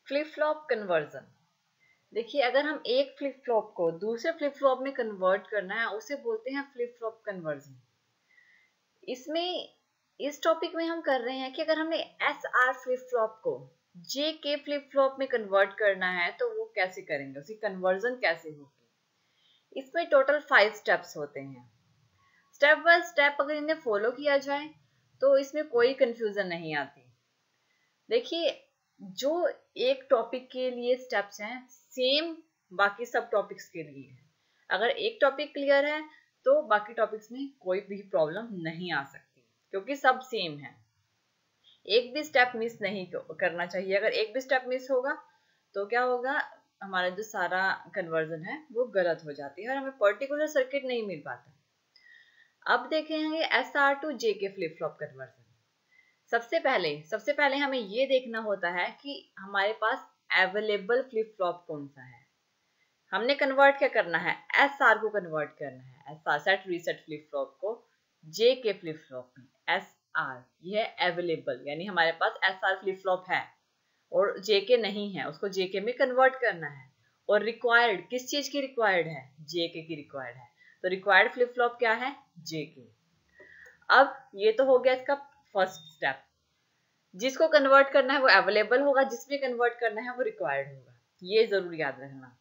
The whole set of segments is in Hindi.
Flip flop conversion. देखिए, अगर हम एक फ्लिप फ्लॉप को दूसरे फ्लिप फ्लॉप में कन्वर्ट करना है उसे बोलते हैं फ्लिप फ्लॉप कन्वर्जन। इसमें इस टॉपिक में हम कर रहे हैं कि अगर हमने एस आर फ्लिप फ्लॉप को जे के फ्लिप फ्लॉप में कन्वर्ट करना है तो वो कैसे करेंगे, उसकी कन्वर्जन कैसे होगी। इसमें टोटल 5 स्टेप्स होते हैं। स्टेप बाय स्टेप अगर इन्हें फॉलो किया जाए तो इसमें कोई कंफ्यूजन नहीं आती। देखिए, जो एक टॉपिक के लिए स्टेप्स हैं सेम बाकी सब टॉपिक्स के लिए है। अगर एक टॉपिक क्लियर है तो बाकी टॉपिक्स में कोई भी प्रॉब्लम नहीं आ सकती क्योंकि सब सेम है। एक भी स्टेप मिस नहीं करना चाहिए। अगर एक भी स्टेप मिस होगा तो क्या होगा, हमारा जो सारा कन्वर्जन है वो गलत हो जाती है और हमें पर्टिकुलर सर्किट नहीं मिल पाता। अब देखेंगे एस आर टू जे के फ्लिप फ्लॉप कन्वर्जन। सबसे पहले हमें ये देखना होता है कि हमारे पास अवेलेबल फ्लिप फ्लॉप कौन सा है। हमने कन्वर्ट क्या करना है, एस आर को कन्वर्ट करना है, S R set reset flip flop को जे के फ्लिप फ्लॉप में। एस आर ये है अवेलेबल, यानी हमारे पास एस आर फ्लिप फ्लॉप है और जे के नहीं है, उसको जे के में कन्वर्ट करना है। और रिक्वायर्ड किस चीज की रिक्वायर्ड है, जे के की रिक्वायर्ड है। तो रिक्वायर्ड फ्लिप फ्लॉप क्या है, जे के। अब ये तो हो गया इसका फर्स्ट स्टेप। जिसको कन्वर्ट करना है वो अवेलेबल होगा, जिसमें कन्वर्ट करना है वो रिक्वायर्ड होगा। ये जरूर याद रखना,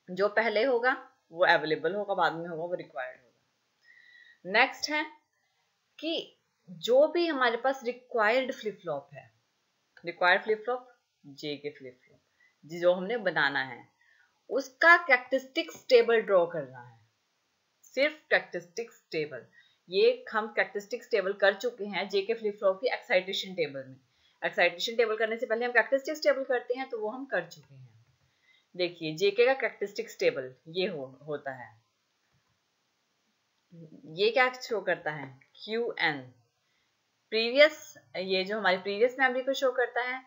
जो पहले होगा वो अवेलेबल होगा, बाद में होगा वो रिक्वायर्ड होगा। नेक्स्ट है कि जो भी हमारे पास रिक्वायर्ड फ्लिप फ्लॉप है, रिक्वायर्ड फ्लिप फ्लॉप जे के फ्लिप फ्लॉप जो हमने बनाना है, उसका कैरेक्टरिस्टिक्स टेबल ड्रॉ करना है। सिर्फ कैरेक्टरिस्टिक्स टेबल, ये हम कैरेक्टरिस्टिक्स टेबल कर चुके हैं जे के फ्लिप फ्लॉप की एक्साइटेशन टेबल में। एक्साइटेशन टेबल करने से पहले हम कैरेक्टरिस्टिक्स टेबल करते हैं, तो वो हम कर चुके हैं। देखिए, जेके का कैरेक्टरिस्टिक्स टेबल ये होता है। ये क्या शो करता है, क्यू एन प्रीवियस, ये जो हमारी प्रीवियस मेमोरी को शो करता है।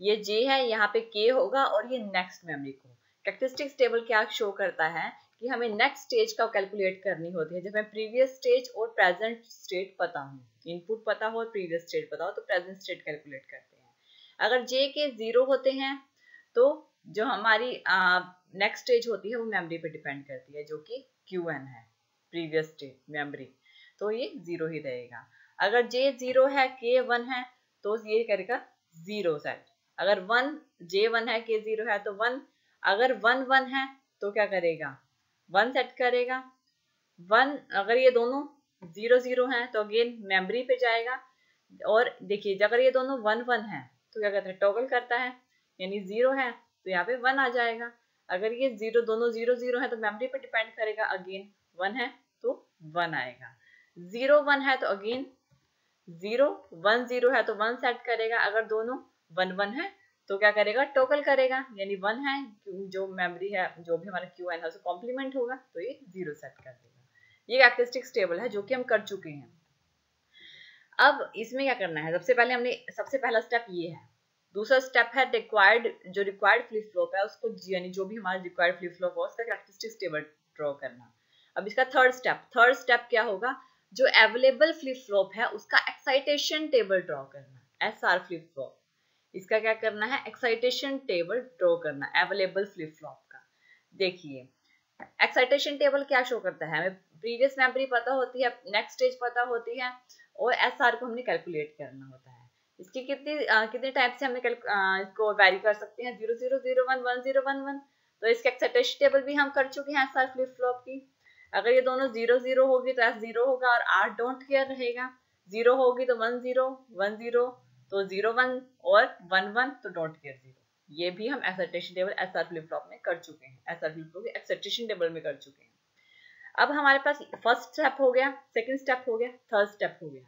ये जे है, यहाँ पे के होगा और ये नेक्स्ट मेमोरी को। कैरेक्टरिस्टिक्स टेबल क्या शो करता है कि हमें नेक्स्ट स्टेज का कैलकुलेट करनी होती है। जब हमें प्रीवियस स्टेज और प्रेजेंट स्टेट पता हो, इनपुट पता हो और प्रीवियस स्टेट पता हो, तो प्रेजेंट स्टेट कैलकुलेट करते हैं। अगर जे के 0 होते हैं तो जो हमारी नेक्स्ट स्टेज होती है वो मेमोरी पे डिपेंड करती है, जो कि क्यू एन है, प्रीवियस स्टेट मेमोरी। तो ये 0 ही रहेगा। अगर जे 0 है, के 1 है, तो ये करेगा 0 सेट। अगर 1 जे 1 है, के 0 है तो 1। अगर 1 1 है तो क्या करेगा, 1 सेट करेगा। 1 अगर ये दोनों 0 0 हैं तो अगेन मेमोरी पे जाएगा। और देखिए, अगर ये दोनों 1 1 है तो क्या करता है, टॉगल करता है, यानी 0 है तो यहाँ पे 1 आ जाएगा। अगर ये 0 दोनों 0 0 है तो मेमोरी पे डिपेंड करेगा, अगेन 1 है तो 1 आएगा। 0 1 है तो अगेन 0, 1 0 है तो 1 सेट करेगा। अगर दोनों 1 1 है तो क्या करेगा, टॉगल करेगा, यानी 1 है, जो मेमोरी है जो भी हमारा क्यू एन है उसको कॉम्प्लीमेंट होगा तो ये 0 सेट कर देगा। ये कैरेक्टरिस्टिक्स टेबल है जो कि हम कर चुके हैं। अब इसमें क्या करना है, सबसे पहला स्टेप ये है। दूसरा स्टेप है रिक्वायर्ड फ्लिप फ्लॉप है उसको, यानी जो भी हमारा रिक्वायर्ड फ्लिप फ्लॉप हो उसका कैरेक्टरिस्टिक्स टेबल ड्रॉ करना। अब इसका थर्ड स्टेप क्या होगा, जो अवेलेबल फ्लिप फ्लॉप है उसका एक्साइटेशन टेबल ड्रॉ करना। एस आर फ्लिप फ्लॉप, इसका क्या करना है, एक्साइटेशन टेबल ड्रॉ करना अवेलेबल फ्लिप फ्लॉप का। देखिए, एक्साइटेशन टेबल क्या शो करता है, हमें प्रीवियस मेमोरी पता होती है, नेक्स्ट स्टेज पता होती है और एस आर को हमने कैलकुलेट करना होता है। इसकी कितने टाइप से हमने इसको वेरी कर सकते हैं, 0 0 0 1 1 0 1 1। तो इसके एक्साइटेशन टेबल भी हम कर चुके हैं एस आर फ्लिप फ्लॉप की। अगर ये दोनों 0 0 होगी तो एस 0 होगा और आर डोंट केयर रहेगा। 0 होगी तो 1 0 1 0 तो 0 1 और 1 1 तो डोंट केयर 0। ये भी हम excitation table S R flip flop में कर चुके हैं, एस आर फ्लिप फ्लॉप की एक्साइटेशन टेबल में कर चुके हैं। अब हमारे पास फर्स्ट स्टेप हो गया, सेकंड स्टेप हो गया, थर्ड स्टेप हो गया।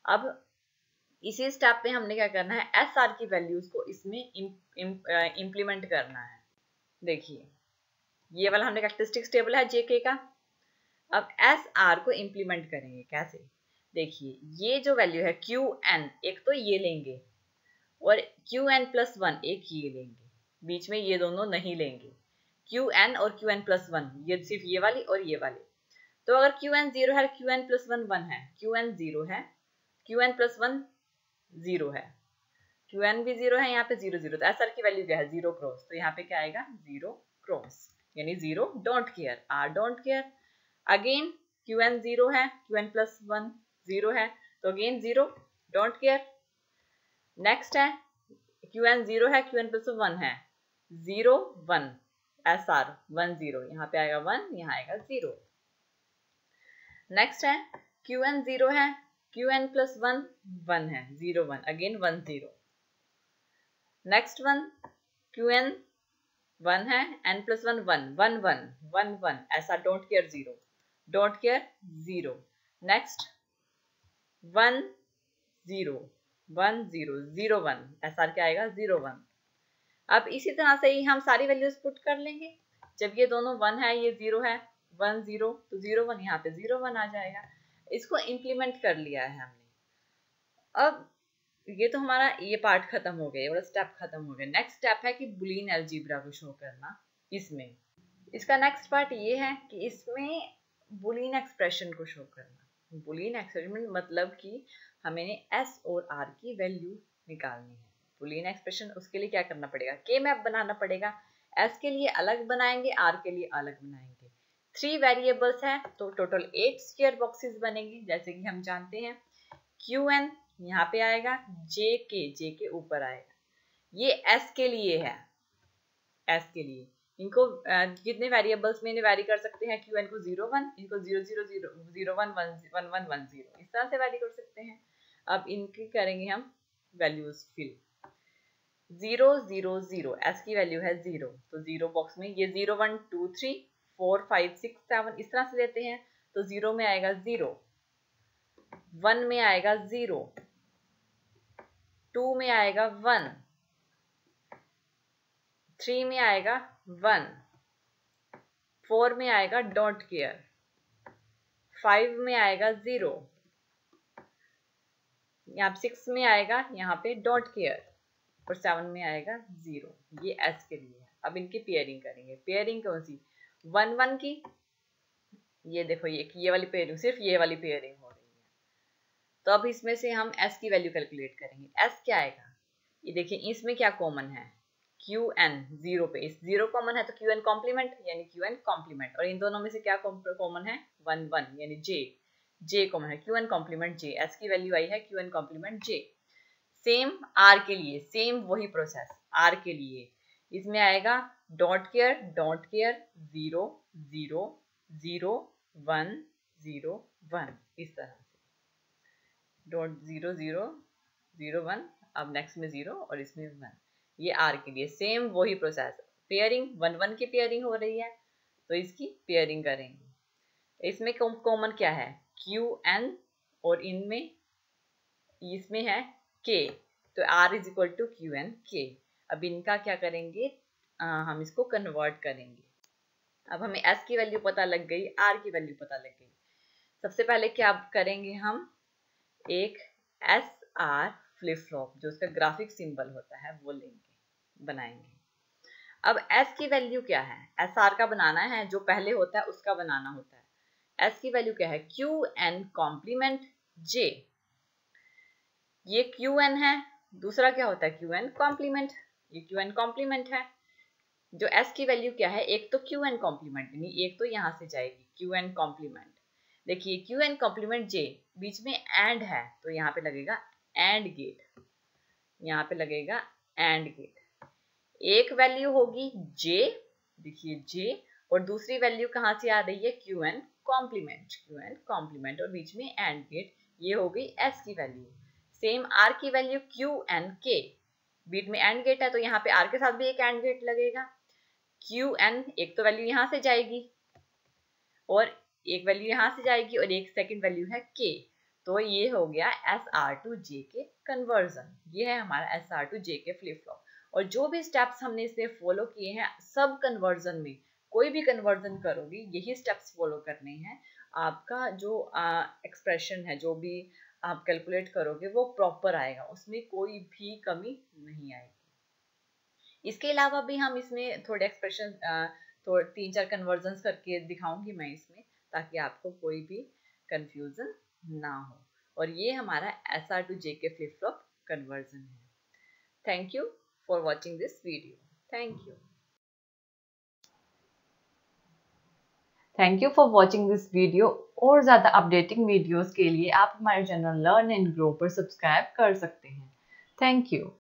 अब इसी स्टेप पे हमने क्या करना है, एस आर की वैल्यूज को इसमें इम्प्लीमेंट करना है। देखिए, ये वाला हमने कैरेक्टरिस्टिक्स टेबल है जेके का। अब एस आर को इम्प्लीमेंट करेंगे कैसे, देखिए, ये जो वैल्यू है क्यू एन, एक तो ये लेंगे और क्यू एन प्लस 1 एक ये लेंगे, बीच में ये दोनों नहीं लेंगे। क्यू एन और क्यू एन प्लस 1, ये सिर्फ ये वाली और ये वाली। तो अगर क्यू एन 0 है, क्यू एन प्लस 1 1 है, क्यू एन 0 है, क्यू एन प्लस 1 0 है, Qn भी 0 है, यहाँ पे 0 0, तो SR की वैल्यू क्या है 0 क्रॉस, तो यहाँ पे क्या आएगा 0 क्रॉस, यानी 0 don't care, R don't care. Again Qn 0 है, Qn प्लस 1 0 है, तो अगेन 0 डोंट केयर। नेक्स्ट है Qn 0 है, Qn प्लस 1 है, 0 1, SR 1 0, यहाँ पे आएगा 1, यहाँ आएगा 0। नेक्स्ट है Qn 0 है, Qn प्लस 1 1 है, 0 1, अगेन 1 0। नेक्स्ट वन Qn 1 है, n प्लस 1 1 1 1 1 1, ऐसा don't care 0 don't care 0। Next 1 0 1 0 0 1, ऐसा क्या आएगा 0 1। अब इसी तरह से ही हम सारी वैल्यूज पुट कर लेंगे। जब ये दोनों 1 है, ये 0 है, 1 0, तो 0 1 यहाँ पे 0 1 आ जाएगा। इसको इम्प्लीमेंट कर लिया है हमने। अब ये तो हमारा ये पार्ट खत्म हो गया, ये वाला स्टेप खत्म हो गया। नेक्स्ट स्टेप है कि बुलियन अलजेब्रा को शो करना। इसमें इसका नेक्स्ट पार्ट ये है कि इसमें बुलियन एक्सप्रेशन को शो करना। बुलियन एक्सप्रेशन मतलब कि हमें एस और आर की वैल्यू निकालनी है। बुलियन एक्सप्रेशन, उसके लिए क्या करना पड़ेगा, के मैप बनाना पड़ेगा। एस के लिए अलग बनाएंगे, आर के लिए अलग बनाएंगे। 3 वेरिएबल्स है तो टोटल 8 स्क्वायर बॉक्सेस बनेंगे। जैसे कि हम जानते हैं Qn यहाँ पे आएगा, जे के ऊपर आएगा। ये एस के लिए है, एस के लिए इनको कितने वेरिएबल्स में वेरी कर सकते हैं। Qn को 0 1, इनको 0 0 0 0 1 1 1 1 0, इस तरह से वेरी कर सकते हैं। अब इनकी करेंगे हम वैल्यूज फिल। 0 0 0, एस की वैल्यू है 0, तो 0 बॉक्स में ये 0 1 2 3 4 5 6 7 इस तरह से लेते हैं। तो 0 में आएगा 0, 1 में आएगा 0, 2 में आएगा 1, 3 में आएगा 1, 4 में आएगा डोंट केयर, 5 में आएगा 0, यहाँ 6 में आएगा यहाँ पे डोंट केयर, और 7 में आएगा 0। ये एस के लिए है। अब इनकी पेयरिंग करेंगे। पेयरिंग कौन सी, 1 1 की, ये देखो ये वाली पेयरिंग, सिर्फ ये वाली पेयरिंग हो रही है। तो अब इसमें से हम एस की वैल्यू कैलकुलेट करेंगे। एस क्या आएगा, ये देखिए इसमें क्या कॉमन है, Qn 0 पे, इस 0 कॉमन है तो Qn कॉम्प्लीमेंट यानी Qn कॉम्प्लीमेंट, और इन दोनों में से क्या कॉमन है 1 1 यानी जे कॉमन है, Qn कॉम्प्लीमेंट जे। एस की वैल्यू आई है Qn complement J. Same R के लिए, सेम वही प्रोसेस आर के लिए, इसमें आएगा डोंट केयर 0 0 0 1 0 1, इस तरह से डॉट 0 0 0 1, अब नेक्स्ट में 0 और इसमें 1। ये आर के लिए सेम वही प्रोसेस। पेयरिंग 1 1 की पेयरिंग हो रही है तो इसकी पेयरिंग करेंगे। इसमें कॉमन क्या है Qn, और इनमें इसमें है K, तो R is equal to Qn K। अब इनका क्या करेंगे, हम इसको कन्वर्ट करेंगे। अब हमें S की वैल्यू पता लग गई, R की वैल्यू पता लग गई। सबसे पहले क्या करेंगे, हम एक SR फ्लिप फ्लॉप जो उसका ग्राफिक सिंबल होता है वो लेंगे, बनाएंगे। अब S की वैल्यू क्या है, SR का बनाना है, जो पहले होता है उसका बनाना होता है। S की वैल्यू क्या है Qn कॉम्प्लीमेंट J, ये Qn है, दूसरा क्या होता है Qn कॉम्प्लीमेंट, ये Qn कॉम्प्लीमेंट है। जो S की वैल्यू क्या है, एक तो Qn कॉम्प्लीमेंट, यानी एक तो यहां से जाएगी Qn कॉम्प्लीमेंट। देखिए Qn कॉम्प्लीमेंट J, बीच में एंड है तो यहाँ पे लगेगा एंड गेट, यहाँ पे लगेगा एंड गेट। एक वैल्यू होगी J, देखिए J, और दूसरी वैल्यू कहाँ से आ रही है Qn कॉम्प्लीमेंट, और बीच में एंड गेट, ये हो गई S की वैल्यू। सेम R की वैल्यू Qn K, बीच में एंड गेट है तो यहाँ पे R के साथ भी एक एंड गेट लगेगा। Qn, एक तो वैल्यू यहाँ से जाएगी और एक वैल्यू यहाँ से जाएगी और एक सेकंड वैल्यू है K, तो ये हो गया SR to J के कन्वर्जन। ये है हमारा SR to J के फ्लिप फ्लॉप। और जो भी स्टेप्स हमने इसमें फॉलो किए हैं, सब कन्वर्जन में कोई भी कन्वर्जन करोगे यही स्टेप्स फॉलो करने हैं। आपका जो एक्सप्रेशन है, जो भी आप कैलकुलेट करोगे वो प्रॉपर आएगा, उसमें कोई भी कमी नहीं आएगी। इसके अलावा भी हम इसमें थोड़े एक्सप्रेशन, थोड़े 3-4 कन्वर्जन करके दिखाऊंगी मैं इसमें, ताकि आपको कोई भी कंफ्यूजन ना हो। और ये हमारा SR to J के फ्लिप फ्लॉप कन्वर्जन है। Thank you for watching this video. Thank you. Thank you for watching this video. और ज़्यादा अपडेटिंग वीडियोस के लिए आप हमारे चैनल लर्न एंड ग्रो पर सब्सक्राइब कर सकते हैं। Thank you.